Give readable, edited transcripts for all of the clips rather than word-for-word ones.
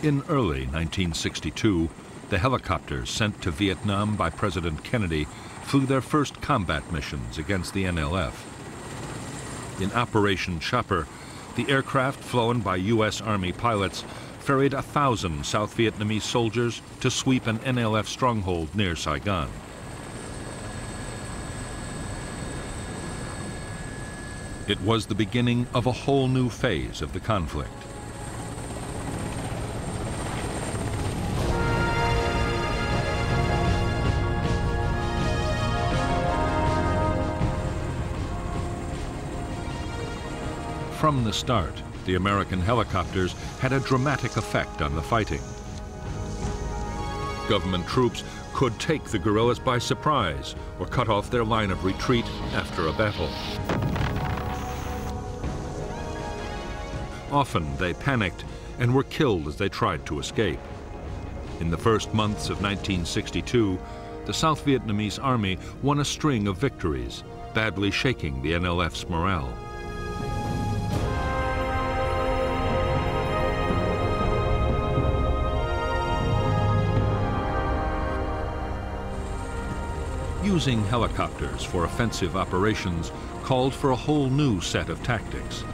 In early 1962, the helicopters sent to Vietnam by President Kennedy flew their first combat missions against the NLF. In Operation Chopper, the aircraft flown by U.S. Army pilots ferried 1,000 South Vietnamese soldiers to sweep an NLF stronghold near Saigon. It was the beginning of a whole new phase of the conflict. From the start, the American helicopters had a dramatic effect on the fighting. Government troops could take the guerrillas by surprise or cut off their line of retreat after a battle. Often they panicked and were killed as they tried to escape. In the first months of 1962, the South Vietnamese army won a string of victories, badly shaking the NLF's morale. Using helicopters for offensive operations called for a whole new set of tactics.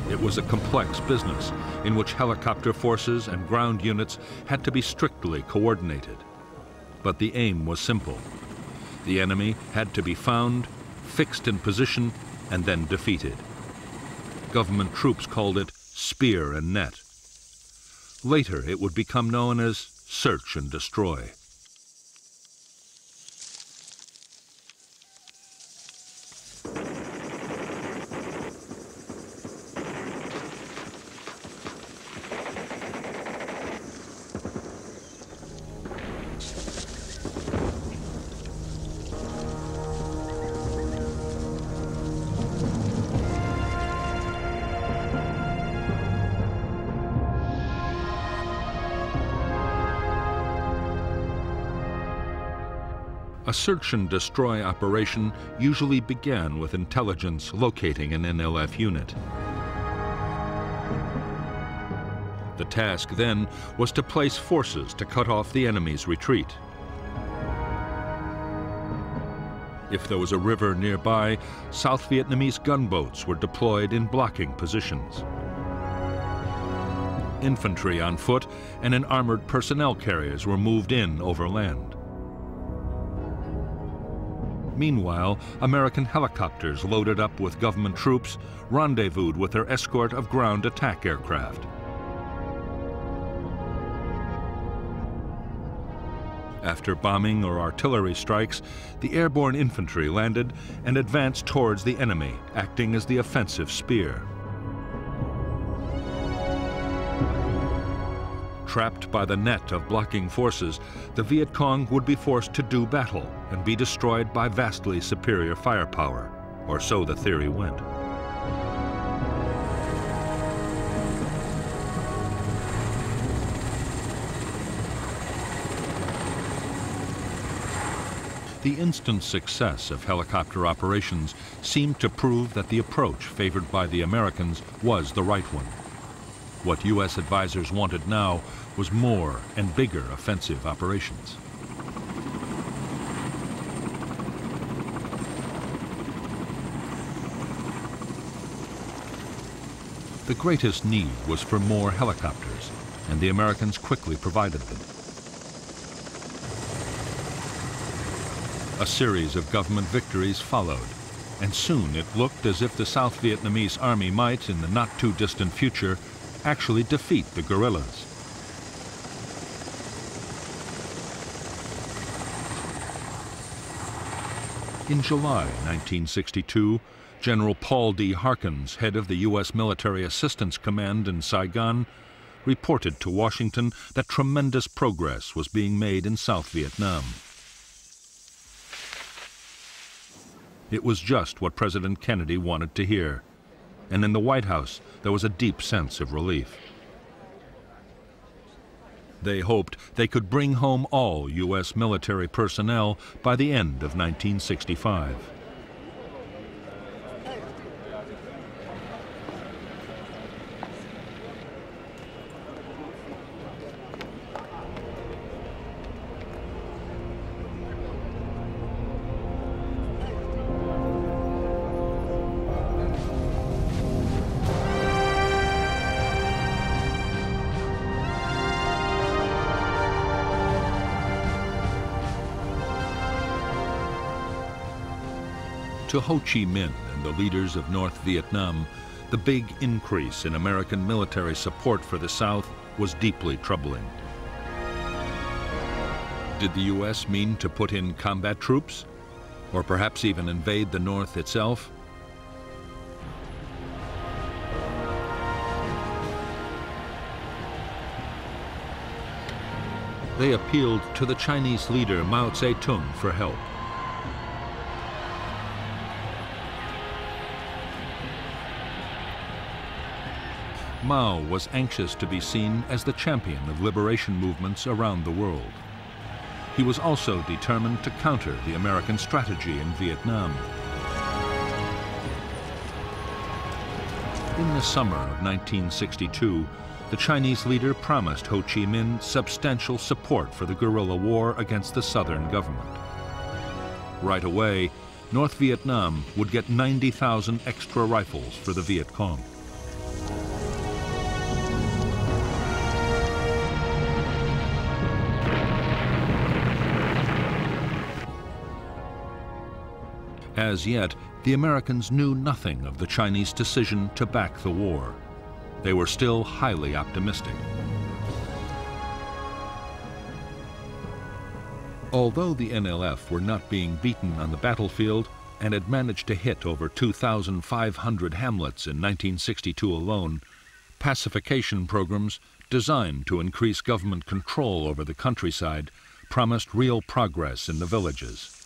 It was a complex business in which helicopter forces and ground units had to be strictly coordinated. But the aim was simple. The enemy had to be found, fixed in position, and then defeated. Government troops called it spear and net. Later, it would become known as search and destroy. A search and destroy operation usually began with intelligence locating an NLF unit. The task then was to place forces to cut off the enemy's retreat. If there was a river nearby, South Vietnamese gunboats were deployed in blocking positions. Infantry on foot and in armored personnel carriers were moved in overland. Meanwhile, American helicopters loaded up with government troops rendezvoused with their escort of ground attack aircraft. After bombing or artillery strikes, the airborne infantry landed and advanced towards the enemy, acting as the offensive spear. Trapped by the net of blocking forces, the Viet Cong would be forced to do battle and be destroyed by vastly superior firepower, or so the theory went. The instant success of helicopter operations seemed to prove that the approach favored by the Americans was the right one. What U.S. advisors wanted now was more and bigger offensive operations. The greatest need was for more helicopters, and the Americans quickly provided them. A series of government victories followed, and soon it looked as if the South Vietnamese army might, in the not-too-distant future, actually defeat the guerrillas. In July 1962, General Paul D. Harkins, head of the U.S. Military Assistance Command in Saigon, reported to Washington that tremendous progress was being made in South Vietnam. It was just what President Kennedy wanted to hear, and in the White House there was a deep sense of relief. They hoped they could bring home all U.S. military personnel by the end of 1965. To Ho Chi Minh and the leaders of North Vietnam, the big increase in American military support for the South was deeply troubling. Did the U.S. mean to put in combat troops? Or perhaps even invade the North itself? They appealed to the Chinese leader Mao Zedong for help. Mao was anxious to be seen as the champion of liberation movements around the world. He was also determined to counter the American strategy in Vietnam. In the summer of 1962, the Chinese leader promised Ho Chi Minh substantial support for the guerrilla war against the Southern government. Right away, North Vietnam would get 90,000 extra rifles for the Viet Cong. As yet, the Americans knew nothing of the Chinese decision to back the war. They were still highly optimistic. Although the NLF were not being beaten on the battlefield and had managed to hit over 2,500 hamlets in 1962 alone, pacification programs designed to increase government control over the countryside promised real progress in the villages.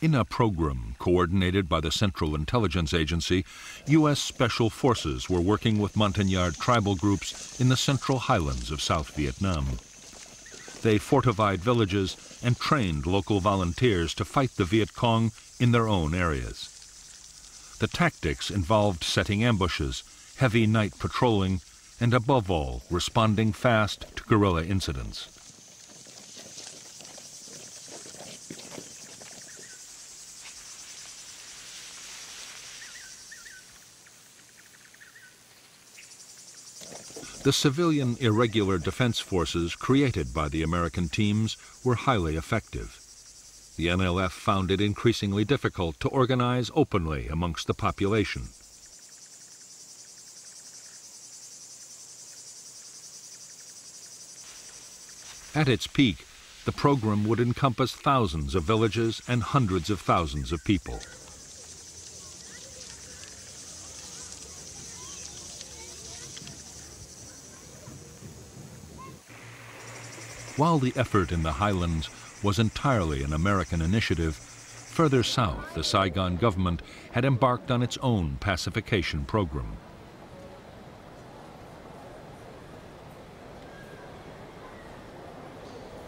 In a program coordinated by the Central Intelligence Agency, U.S. Special Forces were working with Montagnard tribal groups in the Central Highlands of South Vietnam. They fortified villages and trained local volunteers to fight the Viet Cong in their own areas. The tactics involved setting ambushes, heavy night patrolling, and above all, responding fast to guerrilla incidents. The civilian irregular defense forces created by the American teams were highly effective. The NLF found it increasingly difficult to organize openly amongst the population. At its peak, the program would encompass thousands of villages and hundreds of thousands of people. While the effort in the highlands was entirely an American initiative, further south the Saigon government had embarked on its own pacification program.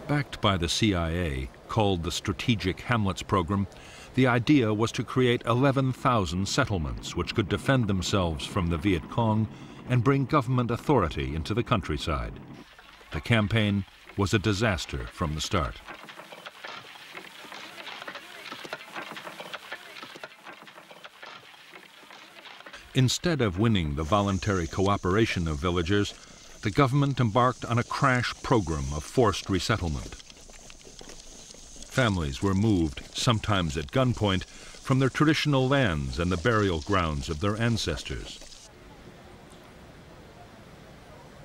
Backed by the CIA, called the Strategic Hamlets Program, the idea was to create 11,000 settlements which could defend themselves from the Viet Cong and bring government authority into the countryside. The campaign was a disaster from the start. Instead of winning the voluntary cooperation of villagers, the government embarked on a crash program of forced resettlement. Families were moved, sometimes at gunpoint, from their traditional lands and the burial grounds of their ancestors.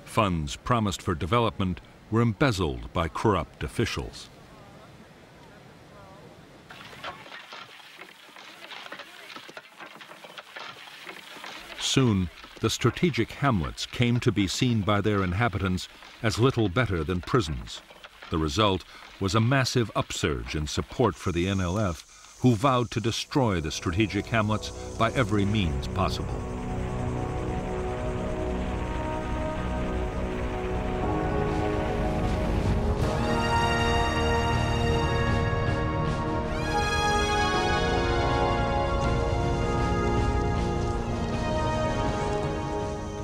Funds promised for development were embezzled by corrupt officials. Soon, the strategic hamlets came to be seen by their inhabitants as little better than prisons. The result was a massive upsurge in support for the NLF, who vowed to destroy the strategic hamlets by every means possible.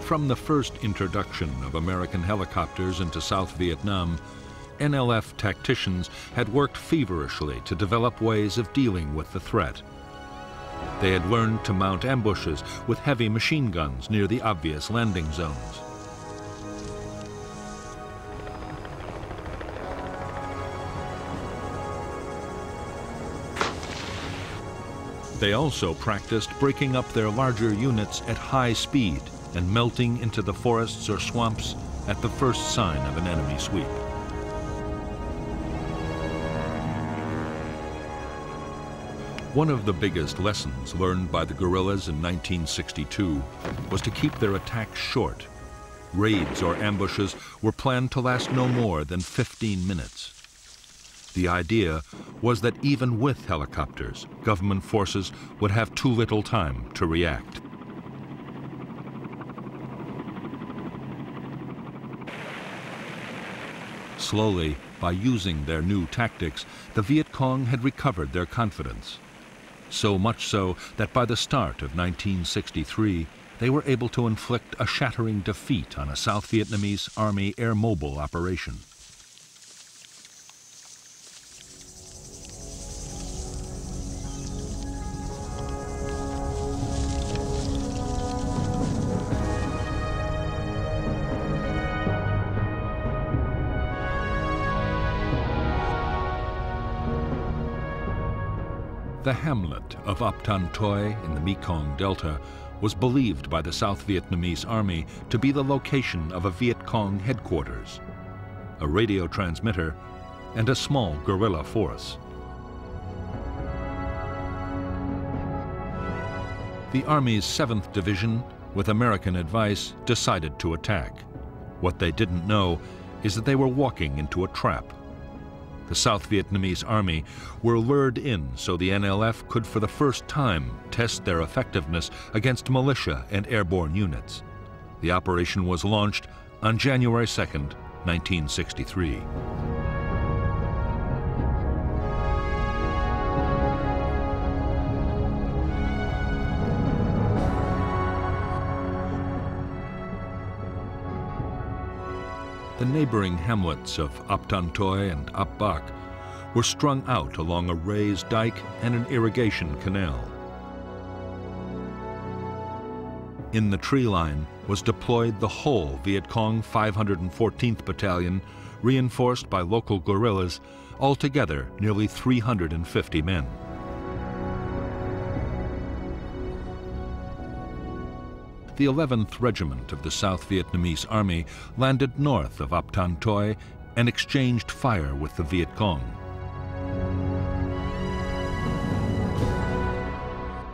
From the first introduction of American helicopters into South Vietnam, NLF tacticians had worked feverishly to develop ways of dealing with the threat. They had learned to mount ambushes with heavy machine guns near the obvious landing zones. They also practiced breaking up their larger units at high speed and melting into the forests or swamps at the first sign of an enemy sweep. One of the biggest lessons learned by the guerrillas in 1962 was to keep their attacks short. Raids or ambushes were planned to last no more than 15 minutes. The idea was that even with helicopters, government forces would have too little time to react. Slowly, by using their new tactics, the Viet Cong had recovered their confidence. So much so that by the start of 1963, they were able to inflict a shattering defeat on a South Vietnamese Army air mobile operation. The hamlet of Ap Tan Toi in the Mekong Delta was believed by the South Vietnamese Army to be the location of a Viet Cong headquarters, a radio transmitter, and a small guerrilla force. The Army's 7th Division, with American advice, decided to attack. What they didn't know is that they were walking into a trap. The South Vietnamese Army were lured in so the NLF could for the first time test their effectiveness against militia and airborne units. The operation was launched on January 2nd, 1963. The neighboring hamlets of Ap Tan Toi and Ap Bac were strung out along a raised dike and an irrigation canal. In the tree line was deployed the whole Viet Cong 514th Battalion, reinforced by local guerrillas, altogether nearly 350 men. The 11th Regiment of the South Vietnamese Army landed north of Ap Tan Toi and exchanged fire with the Viet Cong.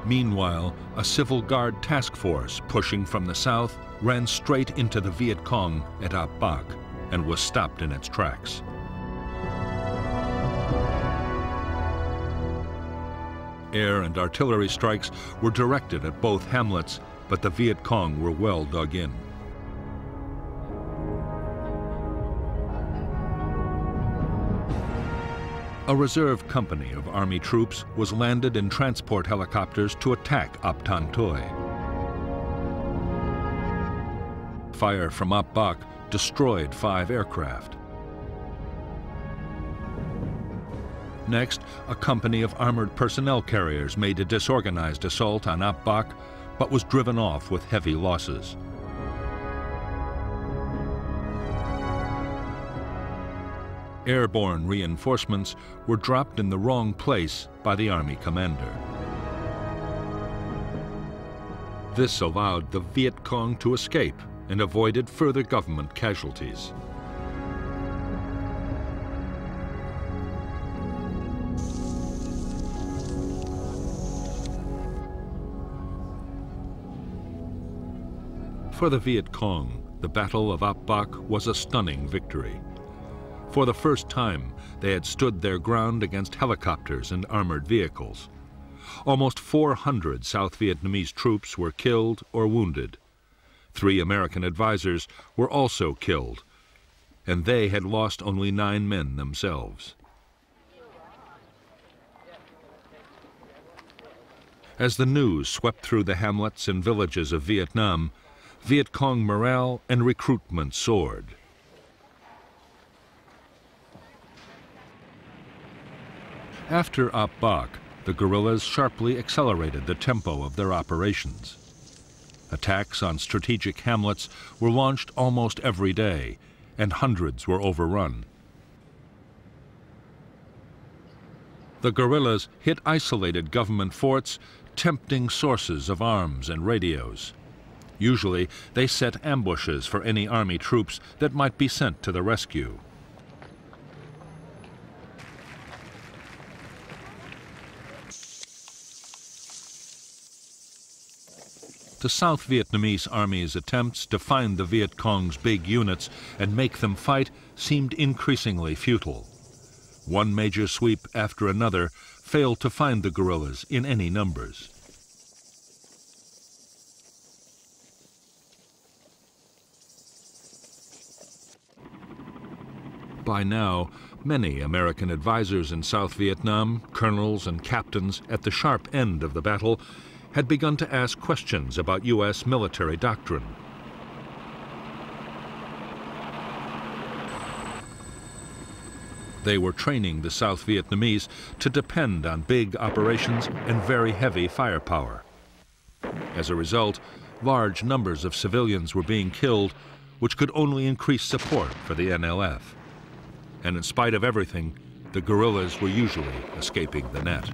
Meanwhile, a Civil Guard task force pushing from the south ran straight into the Viet Cong at Ap Bac and was stopped in its tracks. Air and artillery strikes were directed at both hamlets, but the Viet Cong were well dug in. A reserve company of Army troops was landed in transport helicopters to attack Ap Tan Toi. Fire from Ap Bac destroyed 5 aircraft. Next, a company of armored personnel carriers made a disorganized assault on Ap Bac, but was driven off with heavy losses. Airborne reinforcements were dropped in the wrong place by the Army commander. This allowed the Viet Cong to escape and avoided further government casualties. For the Viet Cong, the Battle of Ap Bac was a stunning victory. For the first time, they had stood their ground against helicopters and armored vehicles. Almost 400 South Vietnamese troops were killed or wounded. 3 American advisors were also killed, and they had lost only 9 men themselves. As the news swept through the hamlets and villages of Vietnam, Viet Cong morale and recruitment soared. After Ap Bac, the guerrillas sharply accelerated the tempo of their operations. Attacks on strategic hamlets were launched almost every day, and hundreds were overrun. The guerrillas hit isolated government forts, tempting sources of arms and radios. Usually, they set ambushes for any army troops that might be sent to the rescue. The South Vietnamese Army's attempts to find the Viet Cong's big units and make them fight seemed increasingly futile. One major sweep after another failed to find the guerrillas in any numbers. By now, many American advisors in South Vietnam, colonels and captains at the sharp end of the battle, had begun to ask questions about U.S. military doctrine. They were training the South Vietnamese to depend on big operations and very heavy firepower. As a result, large numbers of civilians were being killed, which could only increase support for the NLF. And in spite of everything, the guerrillas were usually escaping the net.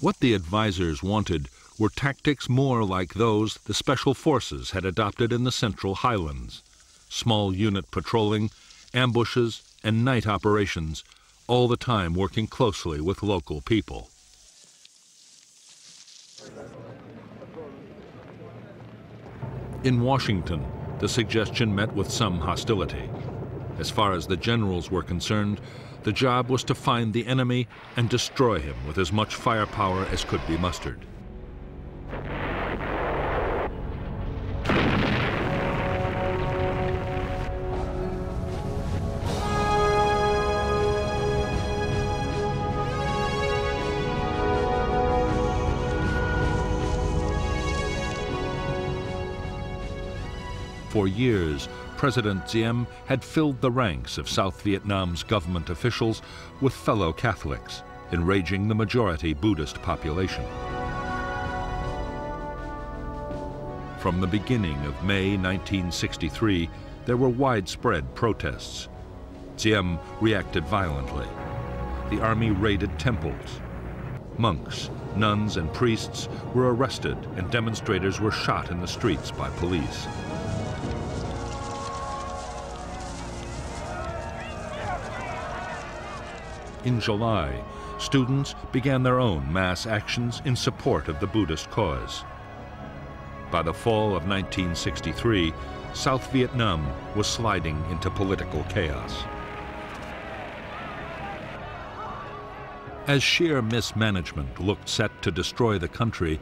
What the advisors wanted were tactics more like those the Special Forces had adopted in the Central Highlands: small unit patrolling, ambushes, and night operations, all the time working closely with local people. In Washington, the suggestion met with some hostility. As far as the generals were concerned, the job was to find the enemy and destroy him with as much firepower as could be mustered. For years, President Diem had filled the ranks of South Vietnam's government officials with fellow Catholics, enraging the majority Buddhist population. From the beginning of May 1963, there were widespread protests. Diem reacted violently. The army raided temples. Monks, nuns, and priests were arrested, and demonstrators were shot in the streets by police. In July, students began their own mass actions in support of the Buddhist cause. By the fall of 1963, South Vietnam was sliding into political chaos. As sheer mismanagement looked set to destroy the country,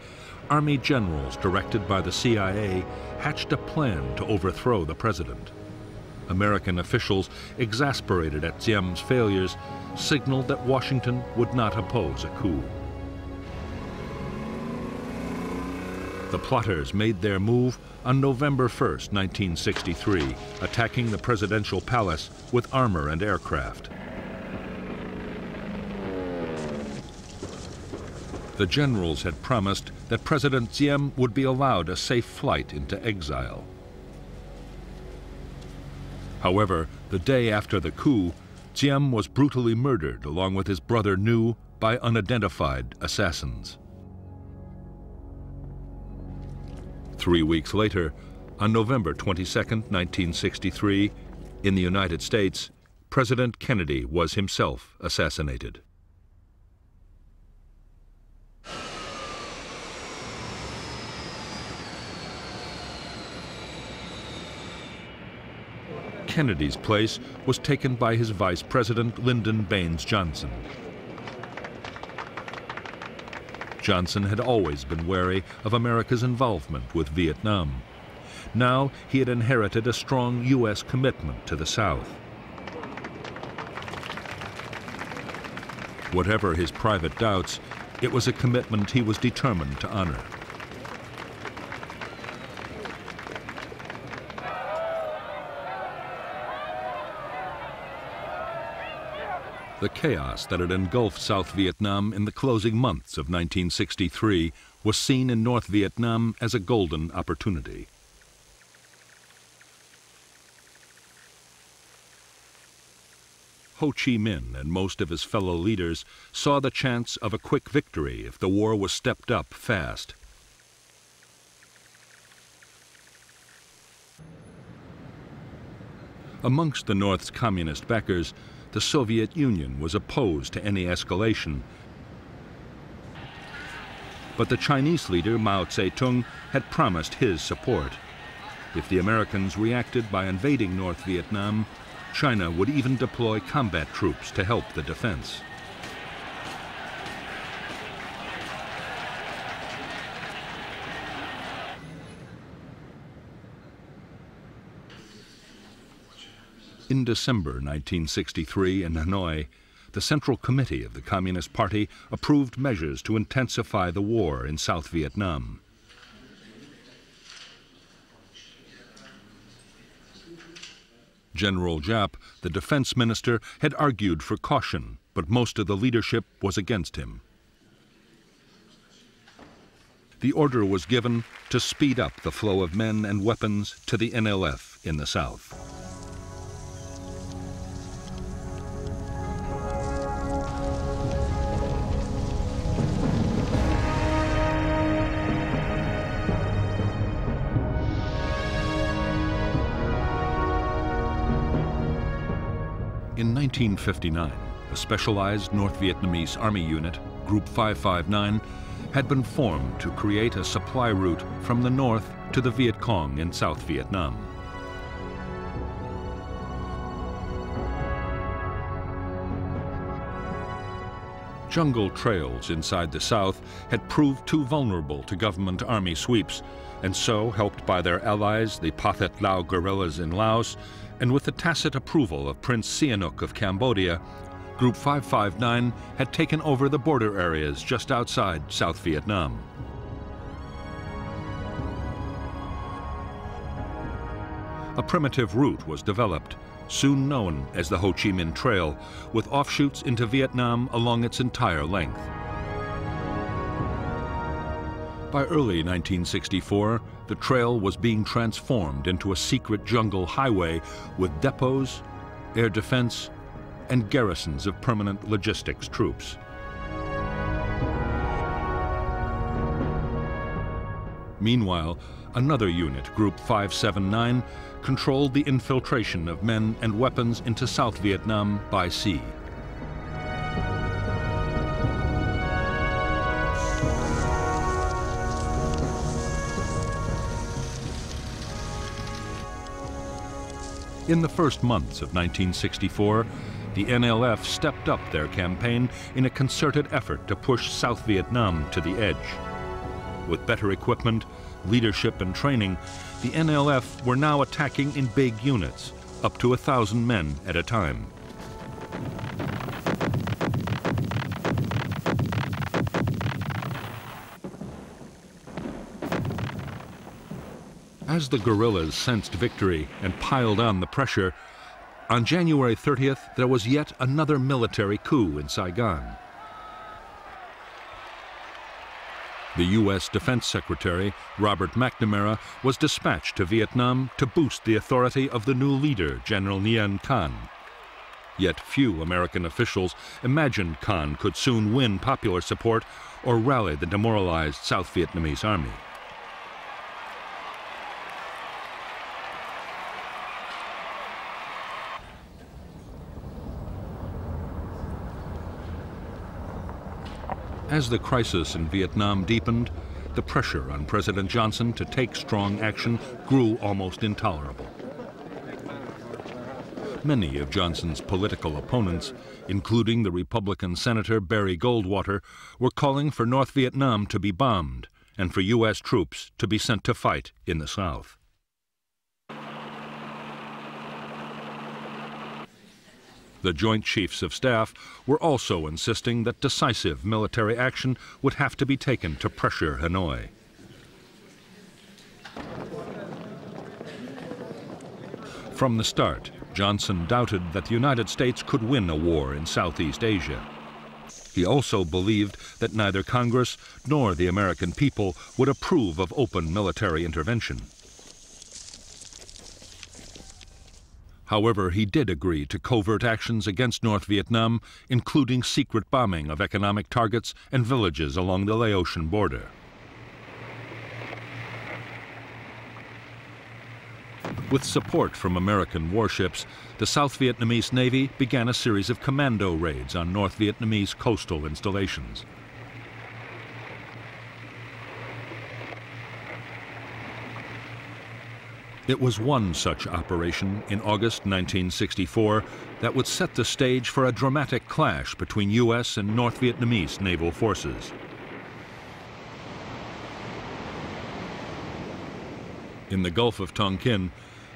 Army generals directed by the CIA hatched a plan to overthrow the president. American officials, exasperated at Diem's failures, signaled that Washington would not oppose a coup. The plotters made their move on November 1st, 1963, attacking the presidential palace with armor and aircraft. The generals had promised that President Diem would be allowed a safe flight into exile. However, the day after the coup, Diem was brutally murdered along with his brother Nhu by unidentified assassins. 3 weeks later, on November 22, 1963, in the United States, President Kennedy was himself assassinated. Kennedy's place was taken by his vice president, Lyndon Baines Johnson. Johnson had always been wary of America's involvement with Vietnam. Now he had inherited a strong U.S. commitment to the South. Whatever his private doubts, it was a commitment he was determined to honor. The chaos that had engulfed South Vietnam in the closing months of 1963 was seen in North Vietnam as a golden opportunity. Ho Chi Minh and most of his fellow leaders saw the chance of a quick victory if the war was stepped up fast. Amongst the North's communist backers, the Soviet Union was opposed to any escalation. But the Chinese leader Mao Zedong had promised his support. If the Americans reacted by invading North Vietnam, China would even deploy combat troops to help the defense. In December 1963 in Hanoi, the Central Committee of the Communist Party approved measures to intensify the war in South Vietnam. General Giap, the defense minister, had argued for caution, but most of the leadership was against him. The order was given to speed up the flow of men and weapons to the NLF in the south. In 1959, a specialized North Vietnamese Army unit, Group 559, had been formed to create a supply route from the north to the Viet Cong in South Vietnam. Jungle trails inside the south had proved too vulnerable to government army sweeps, and so, helped by their allies, the Pathet Lao guerrillas in Laos, and with the tacit approval of Prince Sihanouk of Cambodia, Group 559 had taken over the border areas just outside South Vietnam. A primitive route was developed, soon known as the Ho Chi Minh Trail, with offshoots into Vietnam along its entire length. By early 1964, the trail was being transformed into a secret jungle highway with depots, air defense, and garrisons of permanent logistics troops. Meanwhile, another unit, Group 579, controlled the infiltration of men and weapons into South Vietnam by sea. In the first months of 1964, the NLF stepped up their campaign in a concerted effort to push South Vietnam to the edge. With better equipment, leadership, and training, the NLF were now attacking in big units, up to 1,000 men at a time. As the guerrillas sensed victory and piled on the pressure, on January 30th, there was yet another military coup in Saigon. The U.S. Defense Secretary, Robert McNamara, was dispatched to Vietnam to boost the authority of the new leader, General Nguyen Thanh. Yet few American officials imagined Thanh could soon win popular support or rally the demoralized South Vietnamese army. As the crisis in Vietnam deepened, the pressure on President Johnson to take strong action grew almost intolerable. Many of Johnson's political opponents, including the Republican Senator Barry Goldwater, were calling for North Vietnam to be bombed and for U.S. troops to be sent to fight in the South. The Joint Chiefs of Staff were also insisting that decisive military action would have to be taken to pressure Hanoi. From the start, Johnson doubted that the United States could win a war in Southeast Asia. He also believed that neither Congress nor the American people would approve of open military intervention. However, he did agree to covert actions against North Vietnam, including secret bombing of economic targets and villages along the Laotian border. With support from American warships, the South Vietnamese Navy began a series of commando raids on North Vietnamese coastal installations. It was one such operation in August 1964 that would set the stage for a dramatic clash between U.S. and North Vietnamese naval forces. In the Gulf of Tonkin,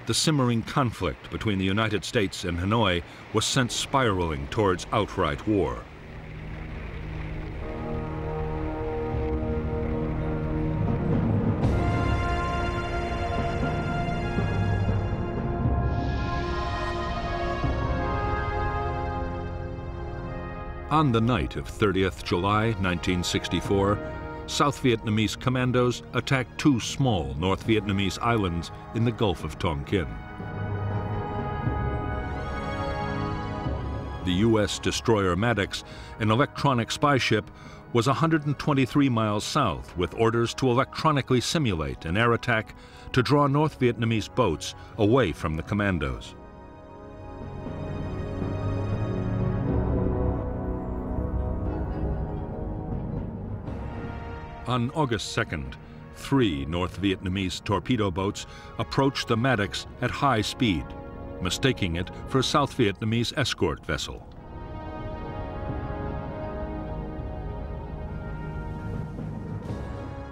the simmering conflict between the United States and Hanoi was sent spiraling towards outright war. On the night of 30th July 1964, South Vietnamese commandos attacked two small North Vietnamese islands in the Gulf of Tonkin. The U.S. destroyer Maddox, an electronic spy ship, was 123 miles south with orders to electronically simulate an air attack to draw North Vietnamese boats away from the commandos. On August 2nd, 3 North Vietnamese torpedo boats approached the Maddox at high speed, mistaking it for a South Vietnamese escort vessel.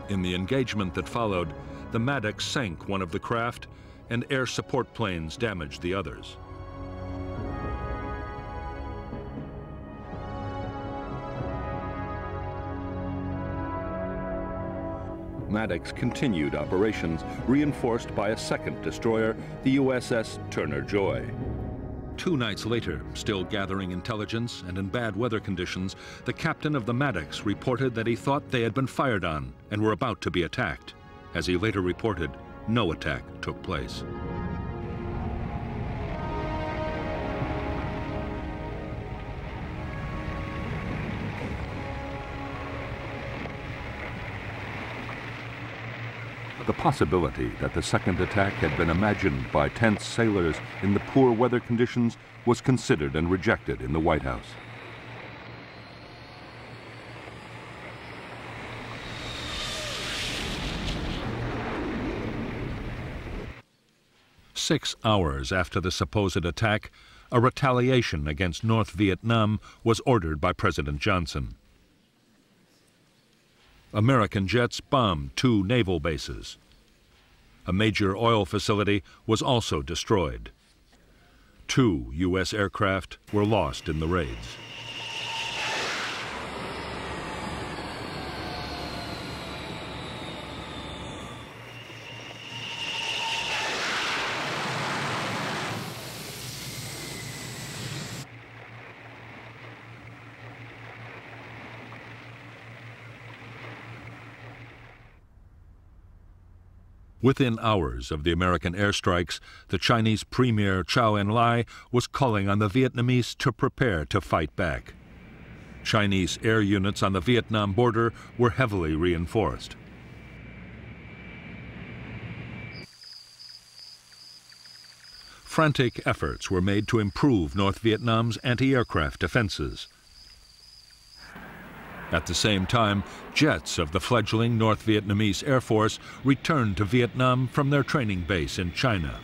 In the engagement that followed, the Maddox sank one of the craft and air support planes damaged the others. Maddox continued operations, reinforced by a second destroyer, the USS Turner Joy. 2 nights later, still gathering intelligence and in bad weather conditions, the captain of the Maddox reported that he thought they had been fired on and were about to be attacked. As he later reported, no attack took place. The possibility that the second attack had been imagined by tense sailors in the poor weather conditions was considered and rejected in the White House. Six hours after the supposed attack, a retaliation against North Vietnam was ordered by President Johnson. American jets bombed 2 naval bases. A major oil facility was also destroyed. 2 U.S. aircraft were lost in the raids. Within hours of the American airstrikes, the Chinese Premier Chou En-lai was calling on the Vietnamese to prepare to fight back. Chinese air units on the Vietnam border were heavily reinforced. Frantic efforts were made to improve North Vietnam's anti-aircraft defenses. At the same time, jets of the fledgling North Vietnamese Air Force returned to Vietnam from their training base in China.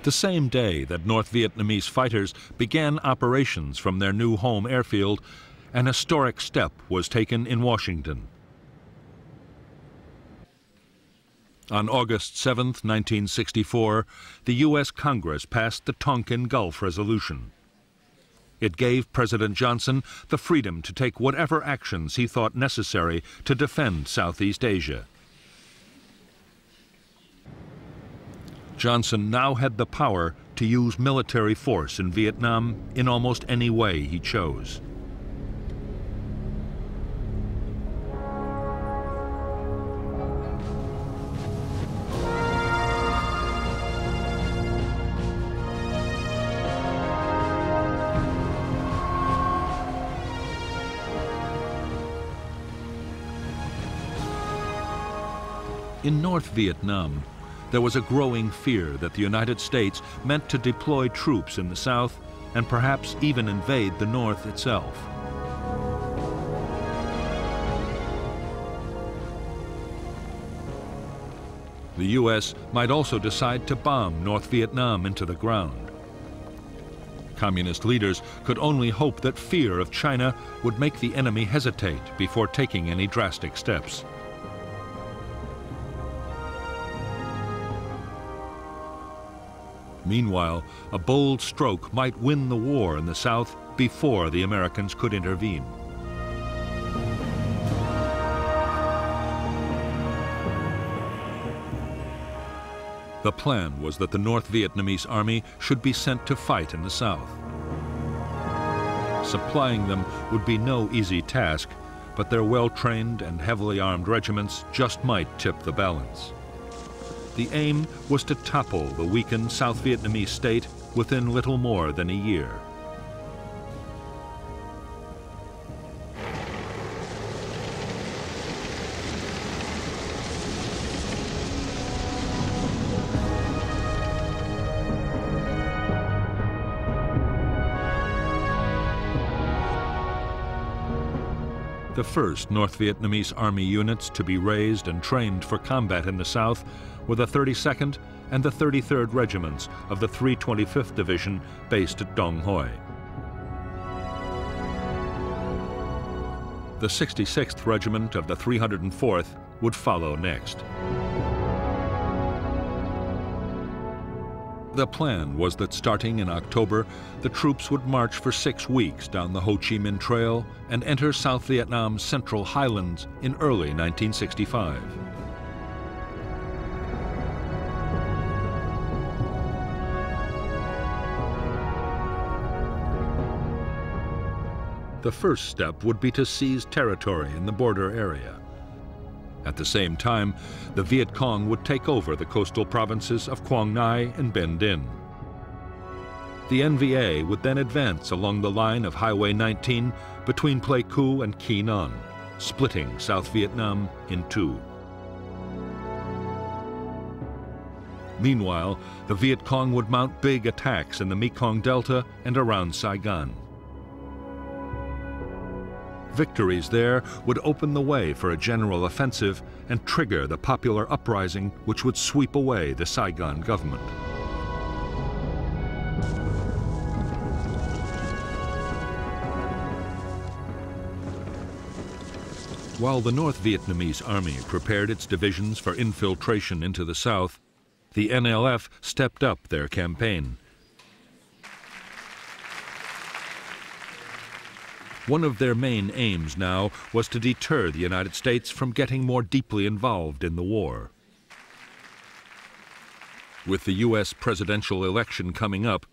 The same day that North Vietnamese fighters began operations from their new home airfield, an historic step was taken in Washington. On August 7, 1964, the U.S. Congress passed the Tonkin Gulf Resolution. It gave President Johnson the freedom to take whatever actions he thought necessary to defend Southeast Asia. Johnson now had the power to use military force in Vietnam in almost any way he chose. In North Vietnam, there was a growing fear that the United States meant to deploy troops in the south and perhaps even invade the north itself. The U.S. might also decide to bomb North Vietnam into the ground. Communist leaders could only hope that fear of China would make the enemy hesitate before taking any drastic steps. Meanwhile, a bold stroke might win the war in the South before the Americans could intervene. The plan was that the North Vietnamese army should be sent to fight in the South. Supplying them would be no easy task, but their well-trained and heavily armed regiments just might tip the balance. The aim was to topple the weakened South Vietnamese state within little more than a year. The first North Vietnamese Army units to be raised and trained for combat in the South were the 32nd and the 33rd Regiments of the 325th Division based at Dong Hoi. The 66th Regiment of the 304th would follow next. The plan was that starting in October, the troops would march for 6 weeks down the Ho Chi Minh Trail and enter South Vietnam's Central Highlands in early 1965. The first step would be to seize territory in the border area. At the same time, the Viet Cong would take over the coastal provinces of Quang Ngai and Bien Dinh. The NVA would then advance along the line of Highway 19 between Pleiku and Quy Nhon, splitting South Vietnam in two. Meanwhile, the Viet Cong would mount big attacks in the Mekong Delta and around Saigon. Victories there would open the way for a general offensive and trigger the popular uprising which would sweep away the Saigon government. While the North Vietnamese Army prepared its divisions for infiltration into the South, the NLF stepped up their campaign. One of their main aims now was to deter the United States from getting more deeply involved in the war. With the U.S. presidential election coming up,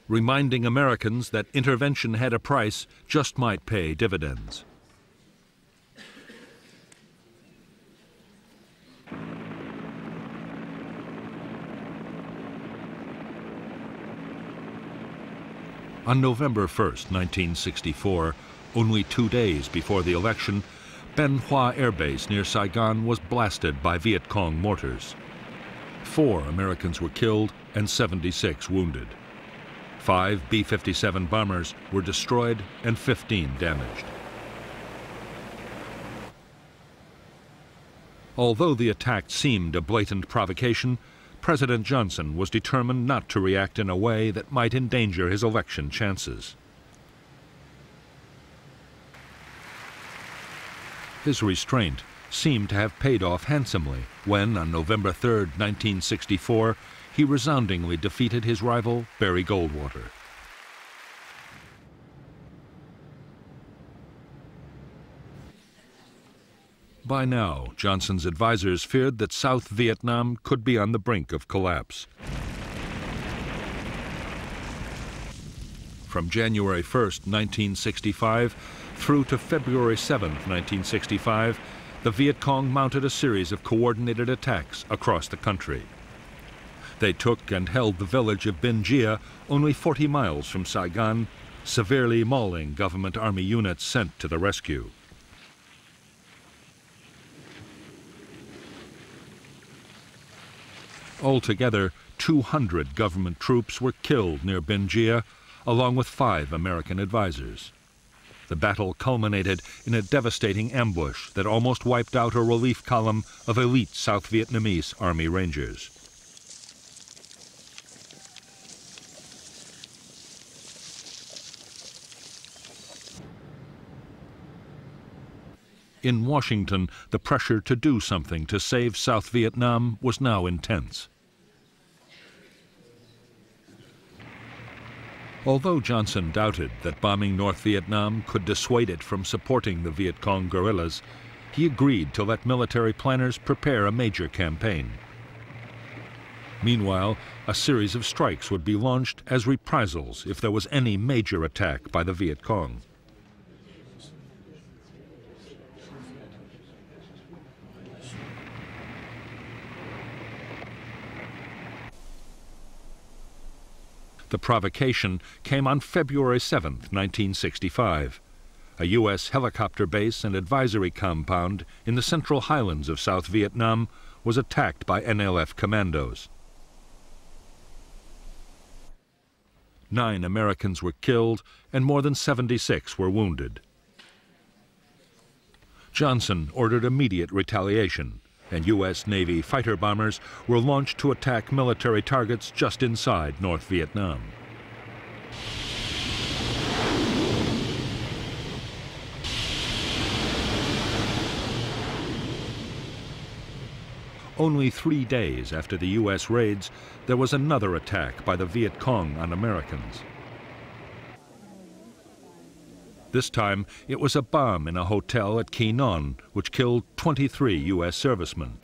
reminding Americans that intervention had a price just might pay dividends. On November 1st, 1964, only 2 days before the election, Ben Hoa Air Base near Saigon was blasted by Viet Cong mortars. 4 Americans were killed and 76 wounded. 5 B-57 bombers were destroyed and 15 damaged. Although the attack seemed a blatant provocation, President Johnson was determined not to react in a way that might endanger his election chances. His restraint seemed to have paid off handsomely when, on November 3, 1964, he resoundingly defeated his rival, Barry Goldwater. By now, Johnson's advisors feared that South Vietnam could be on the brink of collapse. From January 1st, 1965, through to February 7th, 1965, the Viet Cong mounted a series of coordinated attacks across the country. They took and held the village of Binh Gia, only 40 miles from Saigon, severely mauling government army units sent to the rescue. Altogether, 200 government troops were killed near Binh Gia, along with 5 American advisors. The battle culminated in a devastating ambush that almost wiped out a relief column of elite South Vietnamese Army Rangers. In Washington, the pressure to do something to save South Vietnam was now intense. Although Johnson doubted that bombing North Vietnam could dissuade it from supporting the Viet Cong guerrillas, he agreed to let military planners prepare a major campaign. Meanwhile, a series of strikes would be launched as reprisals if there was any major attack by the Viet Cong. The provocation came on February 7, 1965. A U.S. helicopter base and advisory compound in the central highlands of South Vietnam was attacked by NLF commandos. 9 Americans were killed and more than 76 were wounded. Johnson ordered immediate retaliation, and U.S. Navy fighter bombers were launched to attack military targets just inside North Vietnam. Only 3 days after the U.S. raids, there was another attack by the Viet Cong on Americans. This time, it was a bomb in a hotel at Quy Nhon, which killed 23 U.S. servicemen.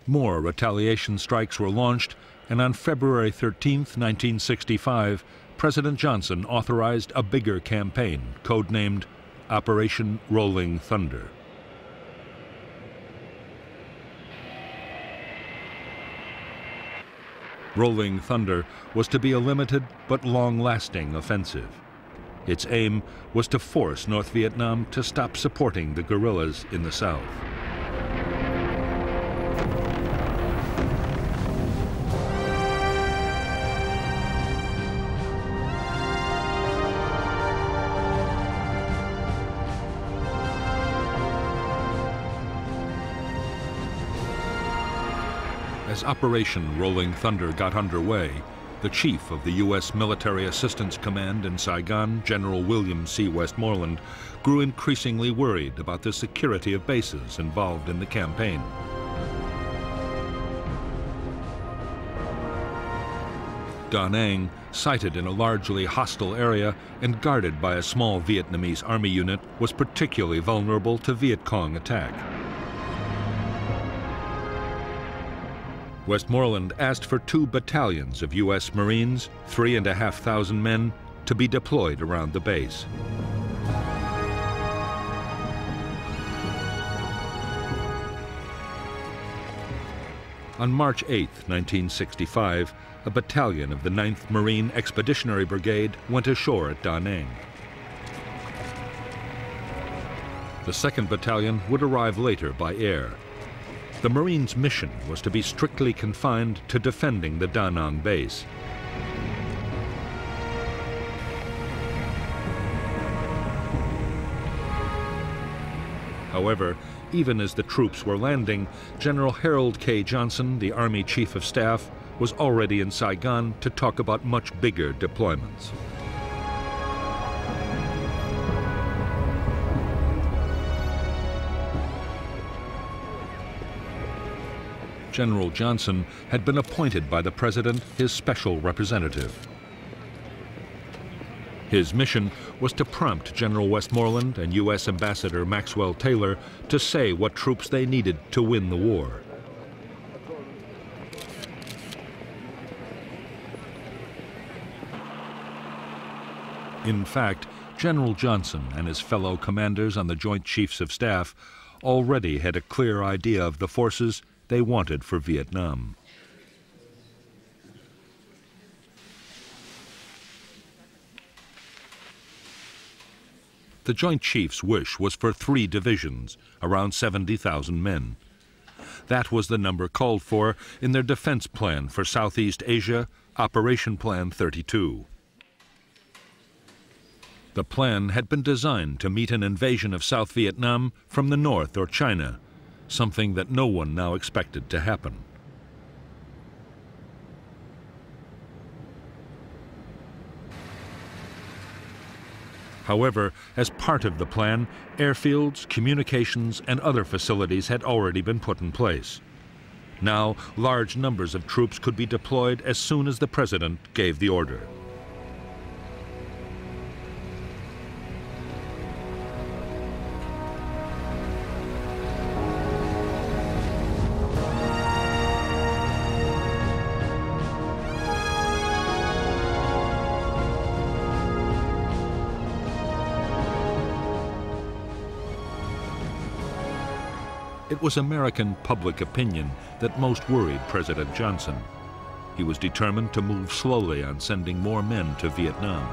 More retaliation strikes were launched, and on February 13, 1965, President Johnson authorized a bigger campaign, codenamed Operation Rolling Thunder. Rolling Thunder was to be a limited but long-lasting offensive. Its aim was to force North Vietnam to stop supporting the guerrillas in the south. As Operation Rolling Thunder got underway, the chief of the U.S. Military Assistance Command in Saigon, General William C. Westmoreland, grew increasingly worried about the security of bases involved in the campaign. Da Nang, sited in a largely hostile area and guarded by a small Vietnamese army unit, was particularly vulnerable to Viet Cong attack. Westmoreland asked for 2 battalions of U.S. Marines, 3,500 men, to be deployed around the base. On March 8, 1965, a battalion of the 9th Marine Expeditionary Brigade went ashore at Da Nang. The 2nd Battalion would arrive later by air. The Marines' mission was to be strictly confined to defending the Da Nang base. However, even as the troops were landing, General Harold K. Johnson, the Army Chief of Staff, was already in Saigon to talk about much bigger deployments. General Johnson had been appointed by the president his special representative. His mission was to prompt General Westmoreland and U.S. Ambassador Maxwell Taylor to say what troops they needed to win the war. In fact, General Johnson and his fellow commanders on the Joint Chiefs of Staff already had a clear idea of the forces they wanted for Vietnam. The Joint Chiefs' wish was for 3 divisions, around 70,000 men. That was the number called for in their defense plan for Southeast Asia, Operation Plan 32. The plan had been designed to meet an invasion of South Vietnam from the north or China, something that no one now expected to happen. However, as part of the plan, airfields, communications, and other facilities had already been put in place. Now, large numbers of troops could be deployed as soon as the President gave the order. It was American public opinion that most worried President Johnson. He was determined to move slowly on sending more men to Vietnam.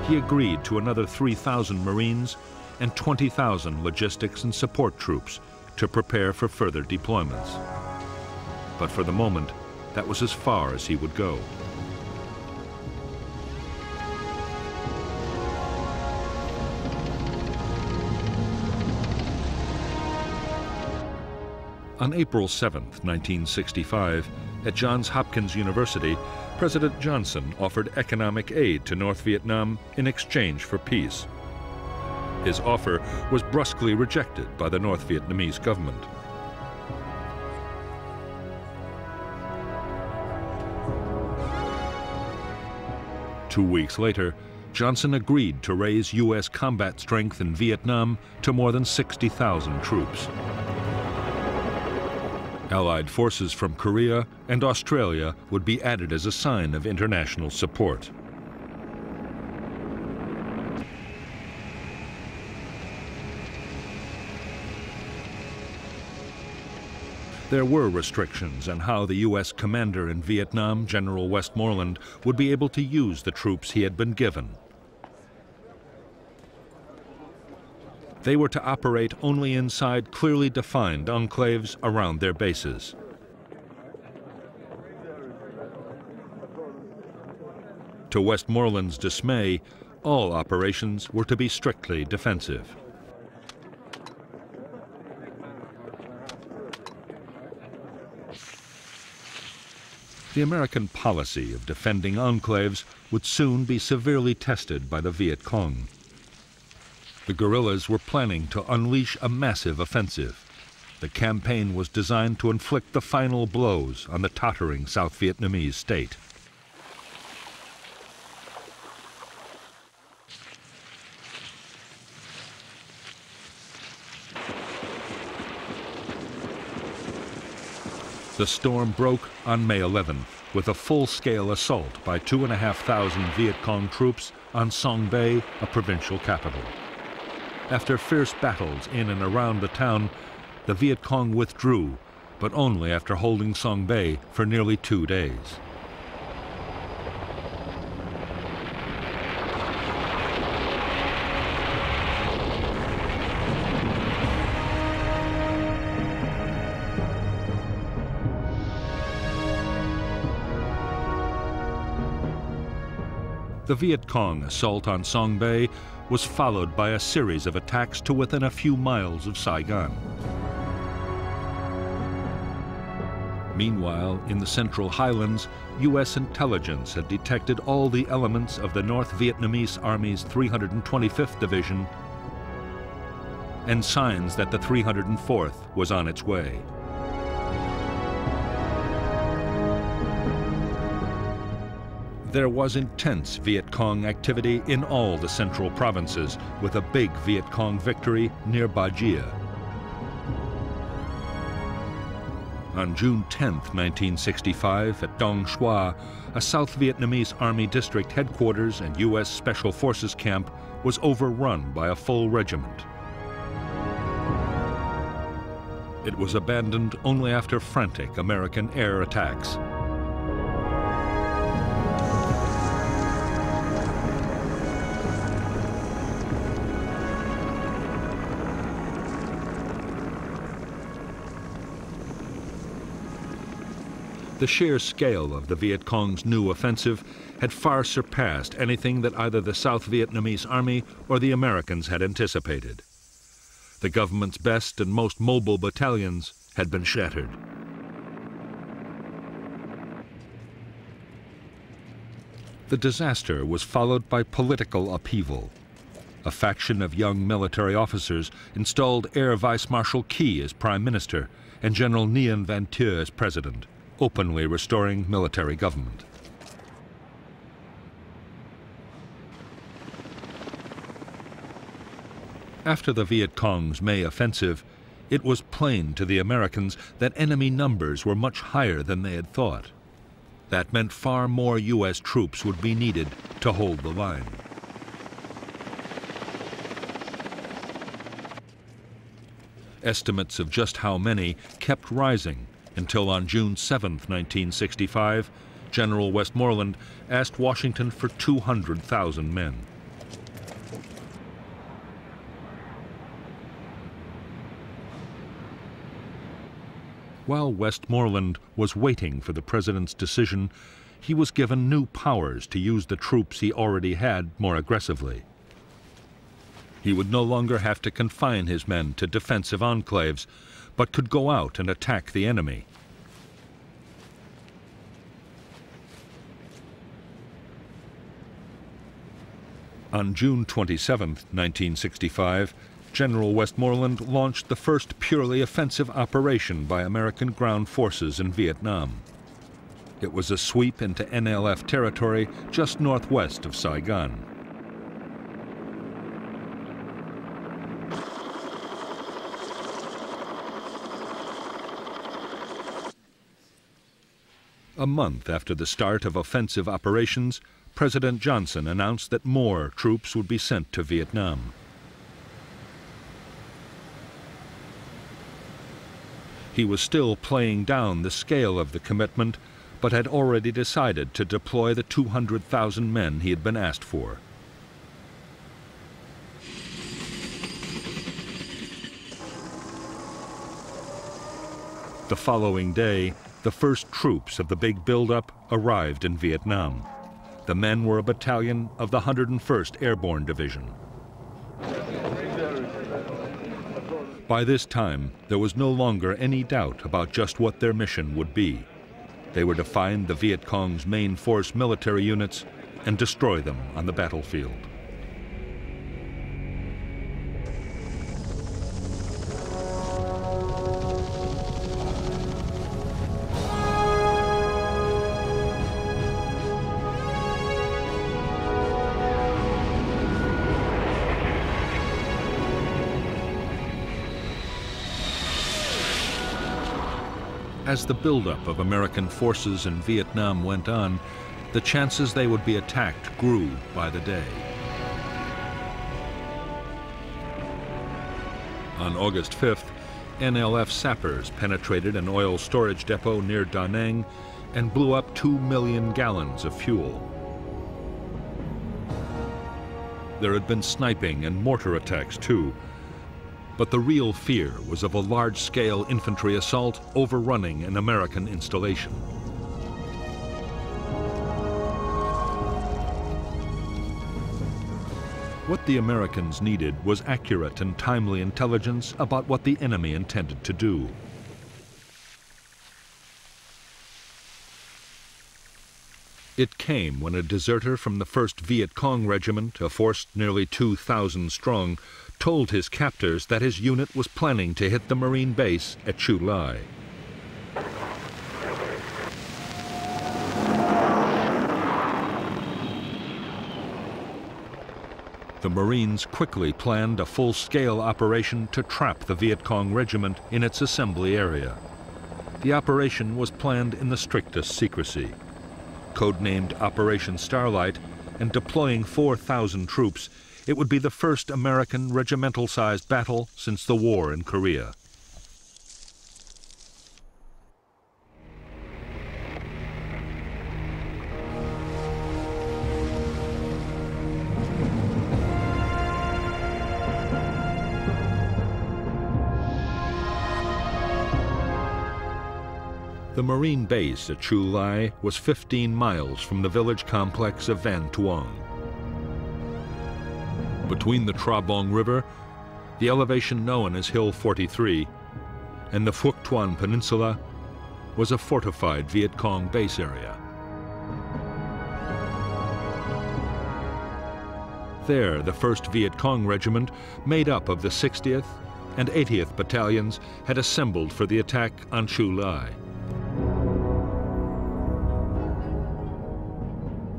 He agreed to another 3,000 Marines and 20,000 logistics and support troops to prepare for further deployments. But for the moment, that was as far as he would go. On April 7, 1965, at Johns Hopkins University, President Johnson offered economic aid to North Vietnam in exchange for peace. His offer was brusquely rejected by the North Vietnamese government. Two weeks later, Johnson agreed to raise U.S. combat strength in Vietnam to more than 60,000 troops. Allied forces from Korea and Australia would be added as a sign of international support. There were restrictions on how the U.S. commander in Vietnam, General Westmoreland, would be able to use the troops he had been given. They were to operate only inside clearly defined enclaves around their bases. To Westmoreland's dismay, all operations were to be strictly defensive. The American policy of defending enclaves would soon be severely tested by the Viet Cong. The guerrillas were planning to unleash a massive offensive. The campaign was designed to inflict the final blows on the tottering South Vietnamese state. The storm broke on May 11th with a full-scale assault by 2,500 Viet Cong troops on Song Bay, a provincial capital. After fierce battles in and around the town, the Viet Cong withdrew, but only after holding Song Bay for nearly 2 days. The Viet Cong assault on Song Bay was followed by a series of attacks to within a few miles of Saigon. Meanwhile, in the Central Highlands, U.S. intelligence had detected all the elements of the North Vietnamese Army's 325th Division and signs that the 304th was on its way. There was intense Viet Cong activity in all the central provinces, with a big Viet Cong victory near Ba Jia. On June 10, 1965, at Dong Xoa, a South Vietnamese Army district headquarters and U.S. Special Forces camp was overrun by a full regiment. It was abandoned only after frantic American air attacks. The sheer scale of the Viet Cong's new offensive had far surpassed anything that either the South Vietnamese Army or the Americans had anticipated. The government's best and most mobile battalions had been shattered. The disaster was followed by political upheaval. A faction of young military officers installed Air Vice Marshal Key as Prime Minister and General Nguyen Van Thieu as President, openly restoring military government. After the Viet Cong's May offensive, it was plain to the Americans that enemy numbers were much higher than they had thought. That meant far more U.S. troops would be needed to hold the line. Estimates of just how many kept rising until on June 7, 1965, General Westmoreland asked Washington for 200,000 men. While Westmoreland was waiting for the president's decision, he was given new powers to use the troops he already had more aggressively. He would no longer have to confine his men to defensive enclaves, but could go out and attack the enemy. On June 27, 1965, General Westmoreland launched the first purely offensive operation by American ground forces in Vietnam. It was a sweep into NLF territory just northwest of Saigon. A month after the start of offensive operations, President Johnson announced that more troops would be sent to Vietnam. He was still playing down the scale of the commitment, but had already decided to deploy the 200,000 men he had been asked for. The following day, the first troops of the big buildup arrived in Vietnam. The men were a battalion of the 101st Airborne Division. By this time, there was no longer any doubt about just what their mission would be. They were to find the Viet Cong's main force military units and destroy them on the battlefield. As the buildup of American forces in Vietnam went on, the chances they would be attacked grew by the day. On August 5th, NLF sappers penetrated an oil storage depot near Da Nang and blew up 2 million gallons of fuel. There had been sniping and mortar attacks too, but the real fear was of a large-scale infantry assault overrunning an American installation. What the Americans needed was accurate and timely intelligence about what the enemy intended to do. It came when a deserter from the 1st Viet Cong Regiment, a force nearly 2,000 strong, told his captors that his unit was planning to hit the Marine base at Chu Lai. The Marines quickly planned a full-scale operation to trap the Viet Cong regiment in its assembly area. The operation was planned in the strictest secrecy. Codenamed Operation Starlight, and deploying 4,000 troops, it would be the first American regimental-sized battle since the war in Korea. The Marine base at Chu Lai was 15 miles from the village complex of Van Tuong. Between the Tra Bong River, the elevation known as Hill 43, and the Phuoc Tuan Peninsula was a fortified Viet Cong base area. There, the 1st Viet Cong Regiment, made up of the 60th and 80th Battalions, had assembled for the attack on Chu Lai.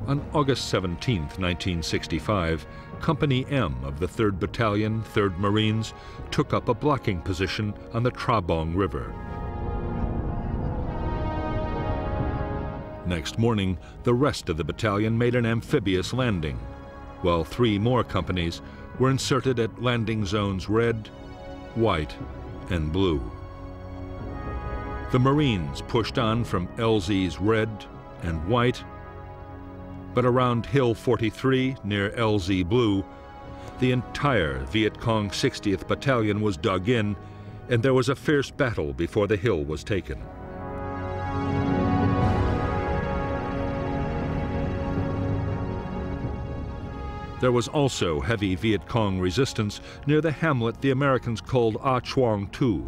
On August 17, 1965, Company M of the 3rd Battalion, 3rd Marines, took up a blocking position on the Tra Bong River. Next morning, the rest of the battalion made an amphibious landing, while 3 more companies were inserted at landing zones Red, White, and Blue. The Marines pushed on from LZ's Red and White, but around Hill 43, near LZ Blue, the entire Viet Cong 60th Battalion was dug in, and there was a fierce battle before the hill was taken. There was also heavy Viet Cong resistance near the hamlet the Americans called A Chuang Tu.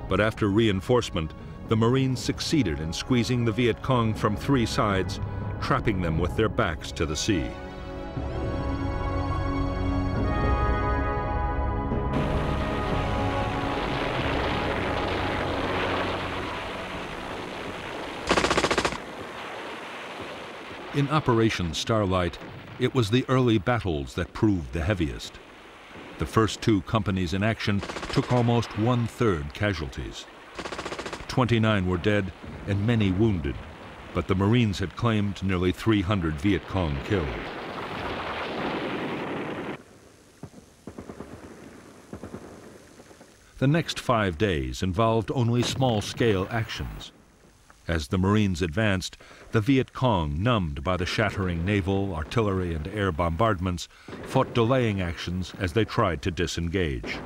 But after reinforcement, the Marines succeeded in squeezing the Viet Cong from 3 sides, trapping them with their backs to the sea. In Operation Starlight, it was the early battles that proved the heaviest. The first 2 companies in action took almost 1/3 casualties. 29 were dead and many wounded, but the Marines had claimed nearly 300 Viet Cong killed. The next 5 days involved only small-scale actions. As the Marines advanced, the Viet Cong, numbed by the shattering naval, artillery, and air bombardments, fought delaying actions as they tried to disengage.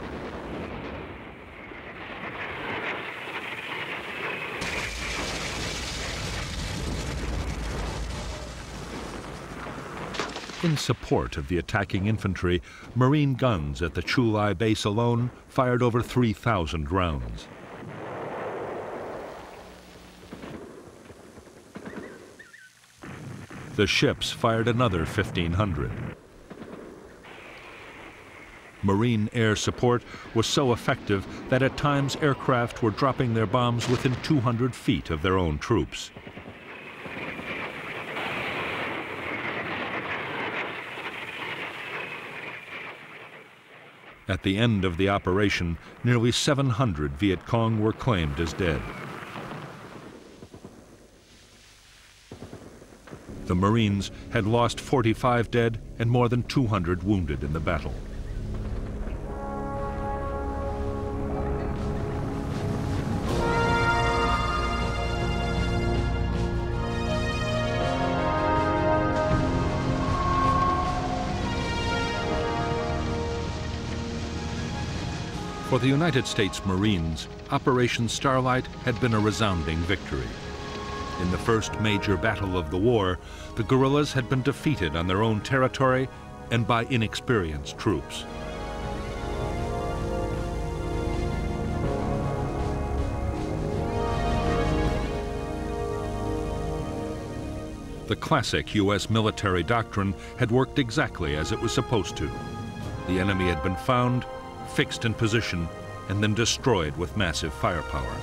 In support of the attacking infantry, Marine guns at the Chu Lai base alone fired over 3,000 rounds. The ships fired another 1,500. Marine air support was so effective that at times aircraft were dropping their bombs within 200 feet of their own troops. At the end of the operation, nearly 700 Viet Cong were claimed as dead. The Marines had lost 45 dead and more than 200 wounded in the battle. For the United States Marines, Operation Starlight had been a resounding victory. In the first major battle of the war, the guerrillas had been defeated on their own territory and by inexperienced troops. The classic U.S. military doctrine had worked exactly as it was supposed to. The enemy had been found, fixed in position, and then destroyed with massive firepower.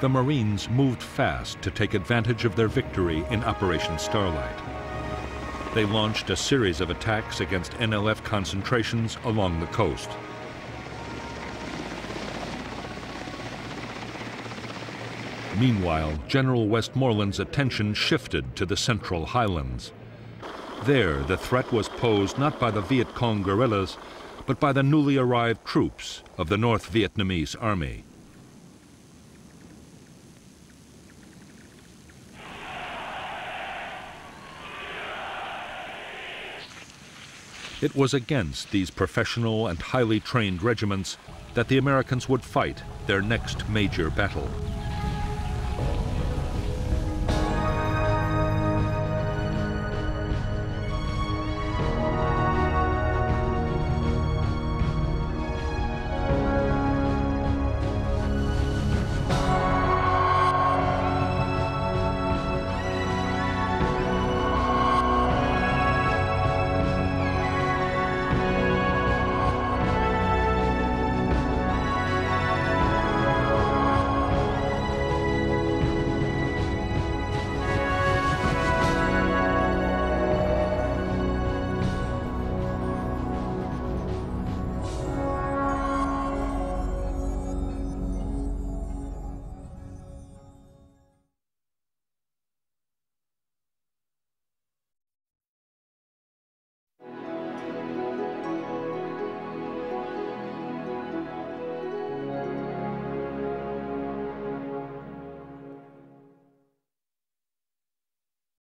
the Marines moved fast to take advantage of their victory in Operation Starlight. They launched a series of attacks against NLF concentrations along the coast. Meanwhile, General Westmoreland's attention shifted to the Central Highlands. There, the threat was posed not by the Viet Cong guerrillas, but by the newly arrived troops of the North Vietnamese Army. It was against these professional and highly trained regiments that the Americans would fight their next major battle.